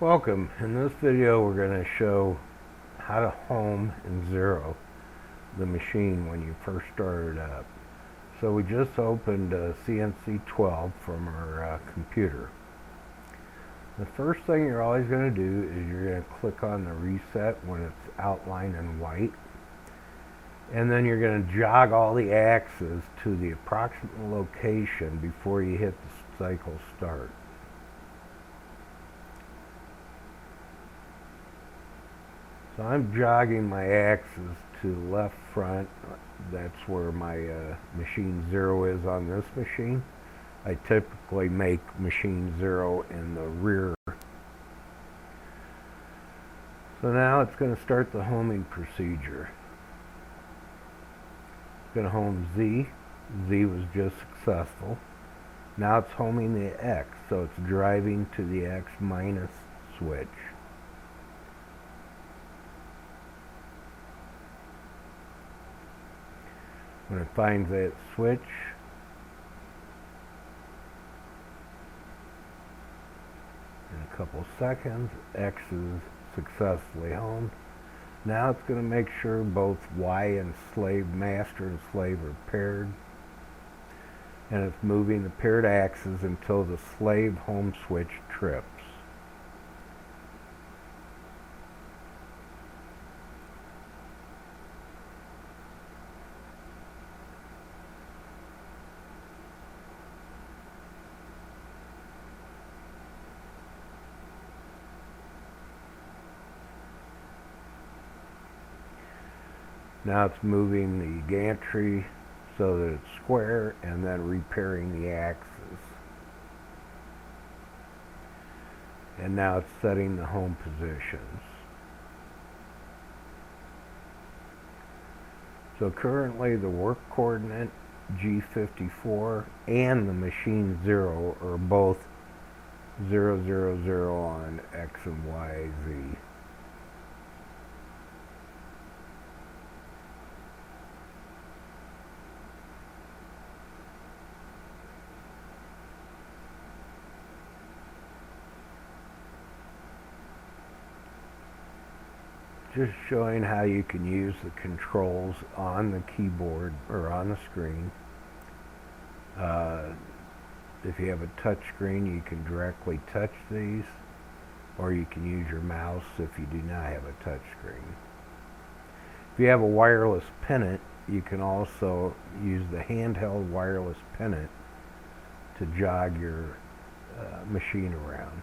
Welcome. In this video we're going to show how to home and zero the machine when you first start it up. So we just opened CNC12 from our computer. The first thing you're always going to do is you're going to click on the reset when it's outlined in white, and then you're going to jog all the axes to the approximate location before you hit the cycle start. So I'm jogging my axes to the left front. That's where my machine 0 is on this machine. I typically make machine 0 in the rear. So now it's going to start the homing procedure. It's going to home Z. Z was just successful. Now it's homing the X, so it's driving to the X minus switch. When it finds that switch, in a couple seconds, X is successfully homed. Now it's going to make sure both Y and slave, master and slave, are paired. And it's moving the paired axes until the slave home switch trips. Now it's moving the gantry so that it's square and then repairing the axis. And now it's setting the home positions. So currently the work coordinate G54 and the machine 0 are both 0, 0, 0 on X and Y, Z. Just showing how you can use the controls on the keyboard or on the screen. If you have a touch screen, you can directly touch these, or you can use your mouse if you do not have a touch screen. If you have a wireless pennant, you can also use the handheld wireless pennant to jog your machine around.